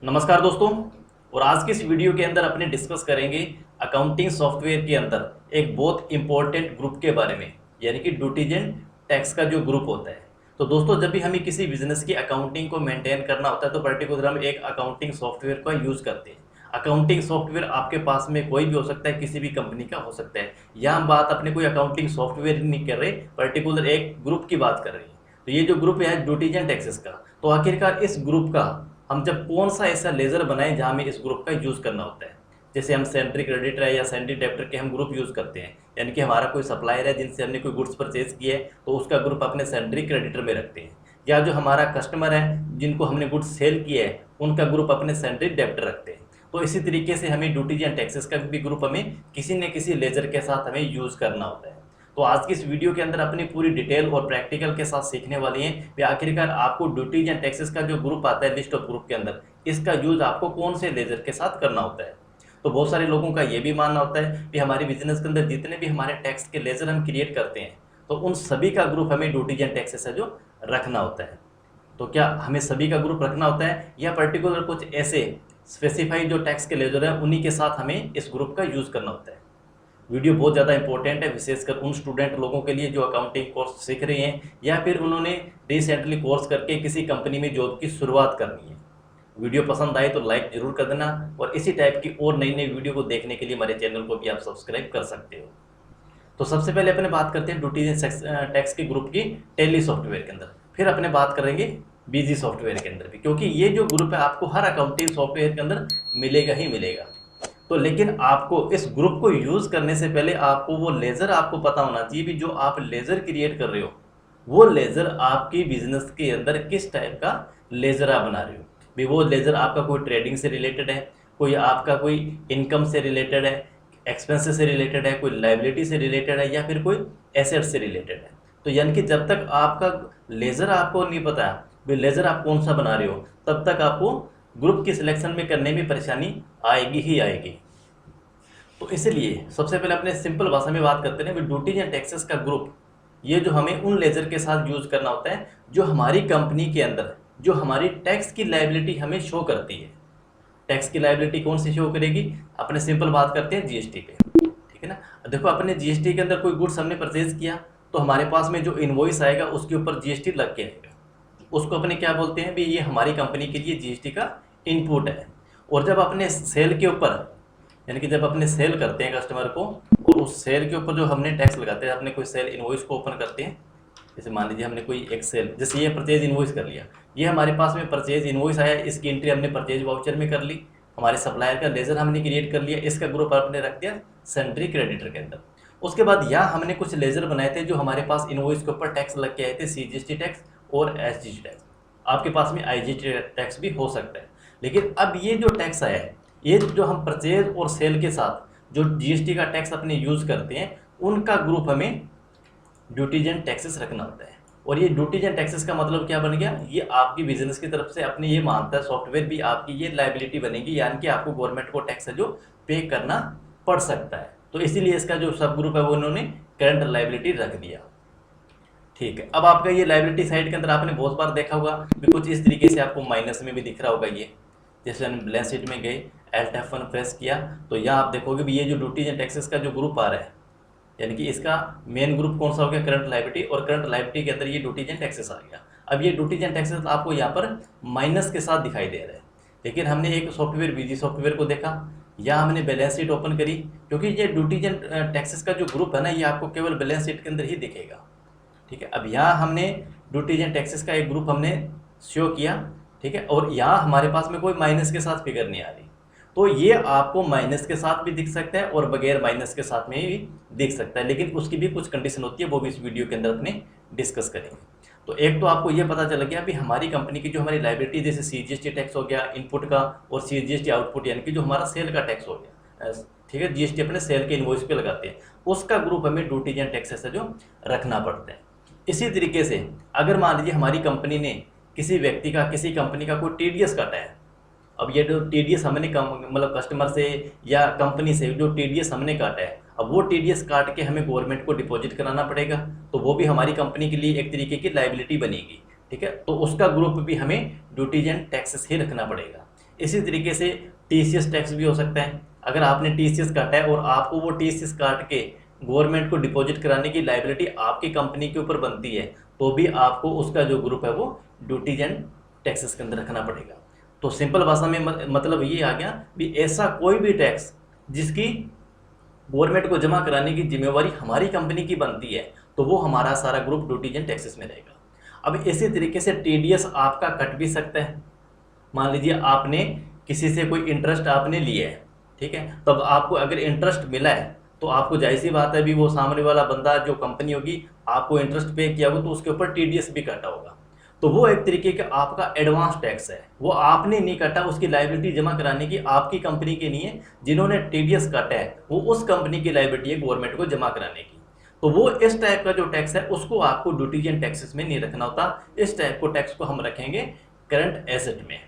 नमस्कार दोस्तों। और आज की इस वीडियो के अंदर अपने डिस्कस करेंगे अकाउंटिंग सॉफ्टवेयर के अंदर एक बहुत इंपॉर्टेंट ग्रुप के बारे में, यानी कि ड्यूटीजेंट टैक्स का जो ग्रुप होता है। तो दोस्तों, जब भी हमें किसी बिजनेस की अकाउंटिंग को मेंटेन करना होता है तो पर्टिकुलर हम एक अकाउंटिंग सॉफ्टवेयर का यूज़ करते हैं। अकाउंटिंग सॉफ्टवेयर आपके पास में कोई भी हो सकता है, किसी भी कंपनी का हो सकता है। यहाँ हम बात अपने कोई अकाउंटिंग सॉफ्टवेयर नहीं कर रहे, पर्टिकुलर एक ग्रुप की बात कर रहे हैं। तो ये जो ग्रुप है ड्यूटीजेंट टैक्सेस का, तो आखिरकार इस ग्रुप का हम जब कौन सा ऐसा लेजर बनाएं जहां हमें इस ग्रुप का यूज़ करना होता है। जैसे हम सेंट्री क्रेडिटर है या सेंट्री डेब्टर के हम ग्रुप यूज़ करते हैं, यानी कि हमारा कोई सप्लायर है जिनसे हमने कोई गुड्स परचेज किया है तो उसका ग्रुप अपने सेंट्री क्रेडिटर में रखते हैं। या जो हमारा कस्टमर है जिनको हमने गुड्स सेल किया है उनका ग्रुप अपने सेंट्री डेब्टर रखते हैं। तो इसी तरीके से हमें ड्यूटीजेंट टैक्सेस का भी ग्रुप हमें किसी न किसी लेजर के साथ हमें यूज़ करना होता है। तो आज की इस वीडियो के अंदर अपनी पूरी डिटेल और प्रैक्टिकल के साथ सीखने वाली हैं कि आखिरकार आपको ड्यूटीजेंट टैक्सेस का जो ग्रुप आता है लिस्ट ऑफ ग्रुप के अंदर, इसका यूज आपको कौन से लेजर के साथ करना होता है। तो बहुत सारे लोगों का ये भी मानना होता है कि हमारे बिजनेस के अंदर जितने भी हमारे टैक्स के लेजर हम क्रिएट करते हैं तो उन सभी का ग्रुप हमें ड्यूटीजेंट टैक्सेस है जो रखना होता है। तो क्या हमें सभी का ग्रुप रखना होता है या पर्टिकुलर कुछ ऐसे स्पेसिफाइड जो टैक्स के लेजर हैं उन्हीं के साथ हमें इस ग्रुप का यूज़ करना होता है। वीडियो बहुत ज़्यादा इंपॉर्टेंट है, विशेषकर उन स्टूडेंट लोगों के लिए जो अकाउंटिंग कोर्स सीख रहे हैं या फिर उन्होंने रिसेंटली कोर्स करके किसी कंपनी में जॉब की शुरुआत करनी है। वीडियो पसंद आए तो लाइक जरूर कर देना और इसी टाइप की और नई नई वीडियो को देखने के लिए हमारे चैनल को भी आप सब्सक्राइब कर सकते हो। तो सबसे पहले अपने बात करते हैं ड्यूटीजेंट टैक्स के ग्रुप की टैली सॉफ्टवेयर के अंदर, फिर अपने बात करेंगे बीजी सॉफ्टवेयर के अंदर भी, क्योंकि ये जो ग्रुप है आपको हर अकाउंटिंग सॉफ्टवेयर के अंदर मिलेगा ही मिलेगा। तो लेकिन आपको इस ग्रुप को यूज़ करने से पहले आपको वो लेज़र आपको पता होना चाहिए भी जो आप लेज़र क्रिएट कर रहे हो वो लेज़र आपकी बिजनेस के अंदर किस टाइप का लेज़र आप बना रहे हो। भी वो लेज़र आपका कोई ट्रेडिंग से रिलेटेड है, कोई आपका कोई इनकम से रिलेटेड है, एक्सपेंसेस से रिलेटेड है, कोई लाइबिलिटी से रिलेटेड है या फिर कोई एसेट से रिलेटेड है। तो यानी कि जब तक आपका लेज़र आपको नहीं पता भी लेज़र आप कौन सा बना रहे हो तब तक आपको ग्रुप की सिलेक्शन में करने में परेशानी आएगी ही आएगी। तो इसलिए सबसे पहले अपने सिंपल भाषा में बात करते हैं, ड्यूटीजेंट टैक्सेस का ग्रुप ये जो हमें उन लेजर के साथ यूज़ करना होता है जो हमारी कंपनी के अंदर जो हमारी टैक्स की लायबिलिटी हमें शो करती है। टैक्स की लायबिलिटी कौन सी शो करेगी? अपने सिंपल बात करते हैं जीएसटी पे, ठीक है ना। देखो अपने जीएसटी के अंदर कोई गुड्स हमने परचेज किया तो हमारे पास में जो इनवॉइस आएगा उसके ऊपर जीएसटी लग के आएगा। उसको अपने क्या बोलते हैं भी ये हमारी कंपनी के लिए जीएसटी का इनपुट है। और जब अपने सेल के ऊपर, यानी कि जब अपने सेल करते हैं कस्टमर को और उस सेल के ऊपर जो हमने टैक्स लगाते हैं, अपने कोई सेल इनवॉइस को ओपन करते हैं, जैसे मान लीजिए हमने कोई एक सेल, जैसे ये परचेज इनवॉइस कर लिया, ये हमारे पास में परचेज इनवॉइस आया, इसकी एंट्री हमने परचेज वाउचर में कर ली, हमारे सप्लायर का लेजर हमने क्रिएट कर लिया, इसका ग्रुप आपने रख दिया सेंट्री क्रेडिटर के अंदर। उसके बाद यहाँ हमने कुछ लेजर बनाए थे जो हमारे पास इनवॉइस के ऊपर टैक्स लग के आए थे, सीजीएसटी टैक्स और एसजीएसटी टैक्स। आपके पास में आईजीएसटी टैक्स भी हो सकता है। लेकिन अब ये जो टैक्स आया है, ये जो हम परचेज और सेल के साथ जो जीएसटी का टैक्स अपने यूज़ करते हैं उनका ग्रुप हमें ड्यूटीजेंट टैक्सेस रखना होता है। और ये ड्यूटीजेंट टैक्सेस का मतलब क्या बन गया? ये आपकी बिजनेस की तरफ से अपने ये मानता है सॉफ्टवेयर भी आपकी ये लायबिलिटी बनेगी, यानी कि आपको गवर्नमेंट को टैक्स है जो पे करना पड़ सकता है। तो इसीलिए इसका जो सब ग्रुप है वो उन्होंने करंट लायबिलिटी रख दिया। ठीक है, अब आपका ये लायबिलिटी साइड के अंदर आपने बहुत बार देखा होगा कि कुछ इस तरीके से आपको माइनस में भी दिख रहा होगा। ये जैसे हम बैलेंस शीट में गए, Alt F1 प्रेस किया तो यहाँ आप देखोगे भी ये जो ड्यूटीजेंट टैक्सेस का जो ग्रुप आ रहा है, यानी कि इसका मेन ग्रुप कौन सा हो गया? Current liability. और करंट लायबिलिटी के अंदर ये ड्यूटीजेंट टैक्सेस आ गया। अब ये ड्यूटीजेंट टैक्सेस आपको यहाँ पर माइनस के साथ दिखाई दे रहा है। लेकिन हमने एक सॉफ्टवेयर बीजी सॉफ्टवेयर को देखा, या हमने बैलेंस शीट ओपन करी, क्योंकि ये ड्यूटीजेंट टैक्सेस का जो ग्रुप है ना ये आपको केवल बैलेंस शीट के अंदर ही दिखेगा। ठीक है, अब यहाँ हमने ड्यूटीजेंट टैक्सेस का एक ग्रुप हमने शो किया, ठीक है, और यहाँ हमारे पास में कोई माइनस के साथ फिगर नहीं आ रही। तो ये आपको माइनस के साथ भी दिख सकता है और बगैर माइनस के साथ में भी दिख सकता है, लेकिन उसकी भी कुछ कंडीशन होती है, वो भी इस वीडियो के अंदर अपने डिस्कस करेंगे। तो एक तो आपको ये पता चल गया भी हमारी कंपनी की जो हमारी लायबिलिटी जैसे सीजीएसटी टैक्स हो गया इनपुट का और सीजीएसटी आउटपुट यानी कि जो हमारा सेल का टैक्स हो गया, ठीक है, जीएसटी अपने सेल के इनवॉइस पे लगाते हैं, उसका ग्रुप हमें ड्यूटीजेंट टैक्सेस है जो रखना पड़ता है। इसी तरीके से अगर मान लीजिए हमारी कंपनी ने किसी व्यक्ति का किसी कंपनी का कोई टीडीएस काटा है, अब ये जो टीडीएस हमने मतलब कस्टमर से या कंपनी से जो टीडीएस हमने काटा है, अब वो टीडीएस काट के हमें गवर्नमेंट को डिपॉजिट कराना पड़ेगा, तो वो भी हमारी कंपनी के लिए एक तरीके की लायबिलिटी बनेगी। ठीक है, तो उसका ग्रुप भी हमें ड्यूटीजेंट टैक्सेस ही रखना पड़ेगा। इसी तरीके से टीसीएस टैक्स भी हो सकता है। अगर आपने टीसीएस काटा है और आपको वो टीसीएस काट के गवर्नमेंट को डिपॉजिट कराने की लायबिलिटी आपकी कंपनी के ऊपर बनती है, तो भी आपको उसका जो ग्रुप है वो ड्यूटीज एंड टैक्सेस के अंदर रखना पड़ेगा। तो सिंपल भाषा में मतलब ये आ गया भी ऐसा कोई भी टैक्स जिसकी गवर्नमेंट को जमा कराने की जिम्मेवारी हमारी कंपनी की बनती है, तो वो हमारा सारा ग्रुप ड्यूटीज एंड टैक्सेस में रहेगा। अब इसी तरीके से टीडीएस आपका कट भी सकता है। मान लीजिए आपने किसी से कोई इंटरेस्ट आपने लिया है, ठीक है, तब आपको अगर इंटरेस्ट मिला है तो आपको जाहिर सी बात है भी वो सामने वाला बंदा जो कंपनी होगी आपको इंटरेस्ट पे किया होगा तो उसके ऊपर टीडीएस भी काटा होगा। तो वो एक तरीके का आपका एडवांस टैक्स है, वो आपने नहीं काटा, उसकी लायबिलिटी जमा कराने की आपकी कंपनी की नहीं है। जिन्होंने टीडीएस काटा है वो उस कंपनी की लायबिलिटी है गवर्नमेंट को जमा कराने की। तो वो इस टाइप का जो टैक्स है उसको आपको ड्यूटीज एंड टैक्सेस में नहीं रखना होता। इस टाइप को टैक्स को हम रखेंगे करंट एसेट में,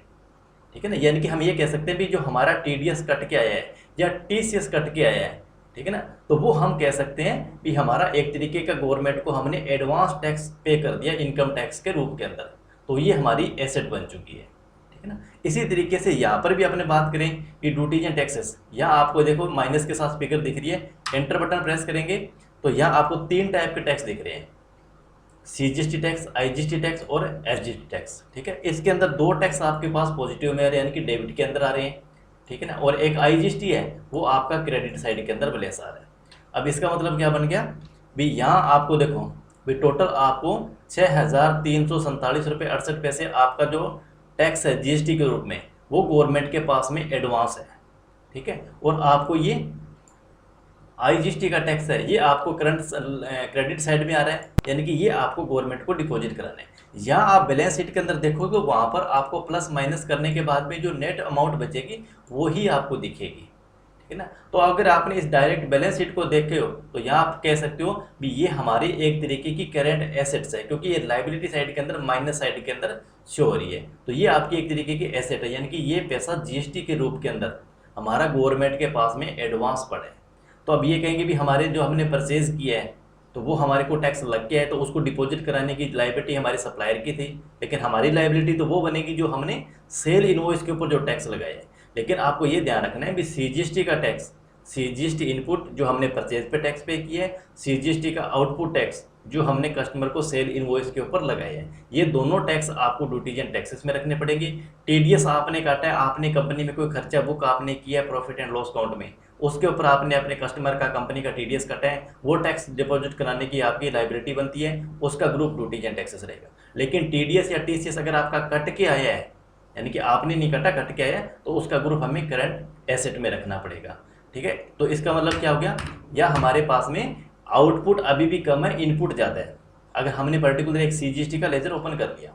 ठीक है ना। यानी कि हम ये कह सकते हैं भी जो हमारा टीडीएस कट के आया है या टीसीएस कट के आया है, ठीक है ना, तो वो हम कह सकते हैं भी हमारा एक तरीके का गवर्नमेंट को हमने एडवांस टैक्स पे कर दिया इनकम टैक्स के रूप के अंदर, तो ये हमारी एसेट बन चुकी है, ठीक है ना। इसी तरीके से यहाँ पर भी अपने बात करें कि ड्यूटीज एंड टैक्सेस, यहाँ आपको देखो माइनस के साथ फिगर दिख रही है, एंटर बटन प्रेस करेंगे तो यहाँ आपको 3 टाइप के टैक्स दिख रहे हैं, सीजीएसटी टैक्स, आईजीएसटी टैक्स और एसजीएसटी टैक्स, ठीक है। इसके अंदर 2 टैक्स आपके पास पॉजिटिव में आ रहे हैं, यानी कि डेबिट के अंदर आ रहे हैं, ठीक है ना, और एक आईजीएसटी है वो आपका क्रेडिट साइड के अंदर बैलेंस आ रहा है। अब इसका मतलब क्या बन गया भी, यहाँ आपको देखो भी टोटल आपको 6,347 रुपये 68 पैसे आपका जो टैक्स है जीएसटी के रूप में वो गवर्नमेंट के पास में एडवांस है, ठीक है। और आपको ये आईजीएसटी का टैक्स है ये आपको करंट क्रेडिट साइड में आ रहा है, यानी कि ये आपको गवर्नमेंट को डिपॉजिट कराना है। या आप बैलेंस शीट के अंदर देखोगे वहाँ पर आपको प्लस माइनस करने के बाद में जो नेट अमाउंट बचेगी वो ही आपको दिखेगी, ठीक है ना। तो अगर आपने इस डायरेक्ट बैलेंस शीट को देखे हो तो यहाँ आप कह सकते हो भी ये हमारी एक तरीके की करेंट एसेट्स है, क्योंकि ये लाइबिलिटी साइड के अंदर माइनस साइड के अंदर शो हो रही है, तो ये आपकी एक तरीके की एसेट है, यानी कि ये पैसा जीएसटी के रूप के अंदर हमारा गवर्नमेंट के पास में एडवांस पड़ा है। तो अब ये कहेंगे भी हमारे जो हमने परचेज किया है तो वो हमारे को टैक्स लग गया है, तो उसको डिपॉजिट कराने की लायबिलिटी हमारे सप्लायर की थी, लेकिन हमारी लायबिलिटी तो वो बनेगी जो हमने सेल इनवॉइस के ऊपर जो टैक्स लगाया है। लेकिन आपको ये ध्यान रखना है भी सीजीएसटी का टैक्स, सीजीएसटी इनपुट जो हमने परचेज पे टैक्स पे किया है, सीजीएसटी का आउटपुट टैक्स जो हमने कस्टमर को सेल इनवॉइस के ऊपर लगाया है, ये दोनों टैक्स आपको ड्यूटीज एंड टैक्सेस में रखने पड़ेंगे। टीडीएस आपने काटा है, आपने कंपनी में कोई खर्चा बुक आपने किया है प्रॉफिट एंड लॉस अकाउंट में, उसके ऊपर आपने अपने कस्टमर का कंपनी का टीडीएस काटा है, वो टैक्स डिपॉजिट कराने की आपकी लायबिलिटी बनती है, उसका ग्रुप ड्यूटीज एंड टैक्सेस रहेगा। लेकिन टीडीएस या टीसीएस अगर आपका कट के आया है, यानी कि आपने नहीं काटा कट के आया है, तो उसका ग्रुप हमें करंट एसेट में रखना पड़ेगा, ठीक है। तो इसका मतलब क्या हो गया, या हमारे पास में आउटपुट अभी भी कम है, इनपुट ज़्यादा है। अगर हमने पर्टिकुलर एक सीजीएसटी का लेजर ओपन कर लिया,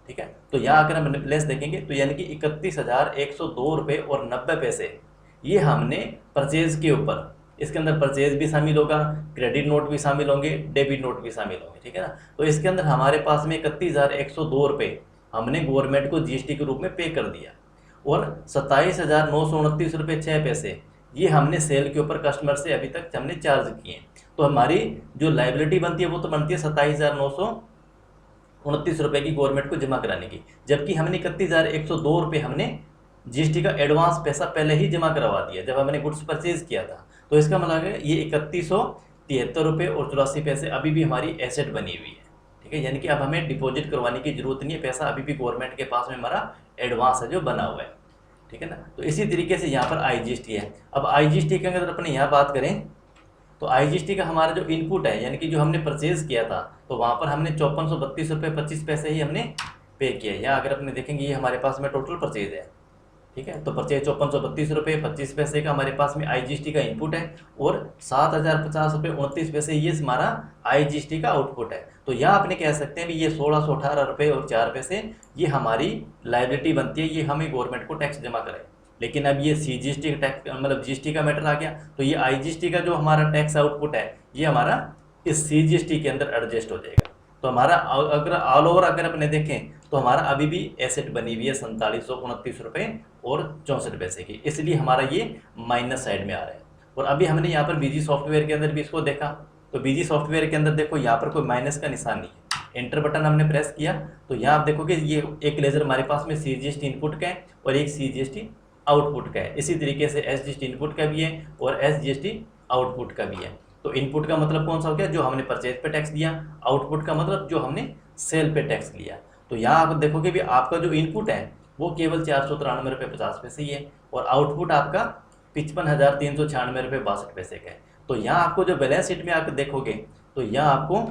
ठीक है, तो यहाँ अगर हम प्लेस देखेंगे तो यानी कि 31,102 रुपये और 90 पैसे ये हमने परचेज के ऊपर, इसके अंदर परचेज भी शामिल होगा, क्रेडिट नोट भी शामिल होंगे, डेबिट नोट भी शामिल होंगे, ठीक है ना। तो इसके अंदर हमारे पास में 31,102 रुपये हमने गवर्नमेंट को जीएसटी के रूप में पे कर दिया, और 27,929 रुपये 6 पैसे ये हमने सेल के ऊपर कस्टमर से अभी तक हमने चार्ज किए। तो हमारी जो लायबिलिटी बनती है वो तो बनती है 27,929 रुपये की गवर्नमेंट को जमा कराने की, जबकि हमने 31,102 रुपये हमने जीएसटी का एडवांस पैसा पहले ही जमा करवा दिया जब हमने गुड्स परचेज किया था। तो इसका मतलब है ये 3173 रुपये और 84 पैसे अभी भी हमारी एसेट बनी हुई है, ठीक है। यानी कि अब हमें डिपॉजिट करवाने की जरूरत नहीं है, पैसा अभी भी गवर्नमेंट के पास में हमारा एडवांस है जो बना हुआ है, ठीक है ना। तो इसी तरीके से यहाँ पर आईजीएसटी है। अब आईजीएसटी के अगर अपने यहाँ बात करें तो आईजीएसटी का हमारा जो इनपुट है, यानी कि जो हमने परचेज किया था, तो वहाँ पर हमने 5432 रुपये 25 पैसे ही हमने पे किया है। या अगर अपने देखेंगे ये हमारे पास में टोटल परचेज है, ठीक है। तो परचेज 5432 रुपये 25 पैसे का हमारे पास में आईजीएसटी का इनपुट है, और 7,050 रुपये 29 पैसे ये हमारा आईजीएसटी का आउटपुट है। तो यहाँ आपने कह सकते हैं भी ये 1,618 रुपये और 4 पैसे ये हमारी लायबिलिटी बनती है, ये हमें गवर्नमेंट को टैक्स जमा करें। लेकिन अब ये सीजीएसटी टैक्स मतलब जीएसटी का मैटर आ गया, तो ये आईजीएसटी का जो हमारा टैक्स आउटपुट है ये हमारा इस सीजीएसटी के अंदर एडजस्ट हो जाएगा। तो हमारा अगर ऑल ओवर अगर अपने देखें तो हमारा अभी भी एसेट बनी हुई है 4729 रुपये और 64 पैसे की, इसलिए हमारा ये माइनस साइड में आ रहा है। और अभी हमने यहाँ पर बीजी सॉफ्टवेयर के अंदर भी इसको देखा, तो बीजी सॉफ्टवेयर के अंदर देखो यहाँ पर कोई माइनस का निशान नहीं है, एंटर बटन हमने प्रेस किया तो यहाँ आप देखोगे ये एक लेजर हमारे पास में CGST इनपुट का है और एक CGST आउटपुट का है। इसी तरीके से SGST इनपुट का भी है और SGST आउटपुट का भी है। तो इनपुट का मतलब कौन सा हो गया, जो हमने परचेज पे टैक्स दिया, आउटपुट का मतलब जो हमने सेल पे टैक्स लिया। तो यहाँ आप देखोगे भी आपका जो इनपुट है वो केवल 493 रुपये 50 पैसे ही है और आउटपुट आपका 55,396 रुपये 62 पैसे का है। तो यहाँ आपको जो बैलेंस शीट में आप देखोगे तो यहाँ आपको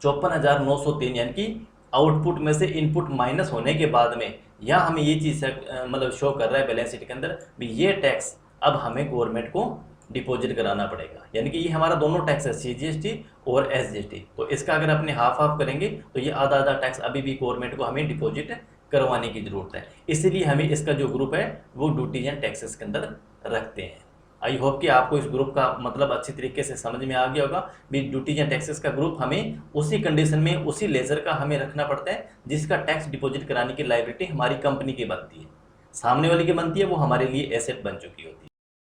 54,903 यानी कि आउटपुट में से इनपुट माइनस होने के बाद में यहाँ हमें ये चीज़ मतलब शो कर रहा है बैलेंस शीट के अंदर भी ये टैक्स अब हमें गवर्नमेंट को डिपॉजिट कराना पड़ेगा। यानी कि ये हमारा दोनों टैक्स है CGST और SGST। तो इसका अगर अपने हाफ हाफ करेंगे तो ये आधा आधा टैक्स अभी भी गवर्नमेंट को हमें डिपॉजिट करवाने की ज़रूरत है। इसीलिए हमें इसका जो ग्रुप है वो ड्यूटीज एंड टैक्सेस के अंदर रखते हैं। आई होप कि आपको इस ग्रुप का मतलब अच्छी तरीके से समझ में आ गया होगा भी ड्यूटीज एंड टैक्सेस का ग्रुप हमें उसी कंडीशन में उसी लेजर का हमें रखना पड़ता है जिसका टैक्स डिपॉजिट कराने की लायबिलिटी हमारी कंपनी की बनती है, सामने वाली की बनती है, वो हमारे लिए एसेट बन चुकी होती है।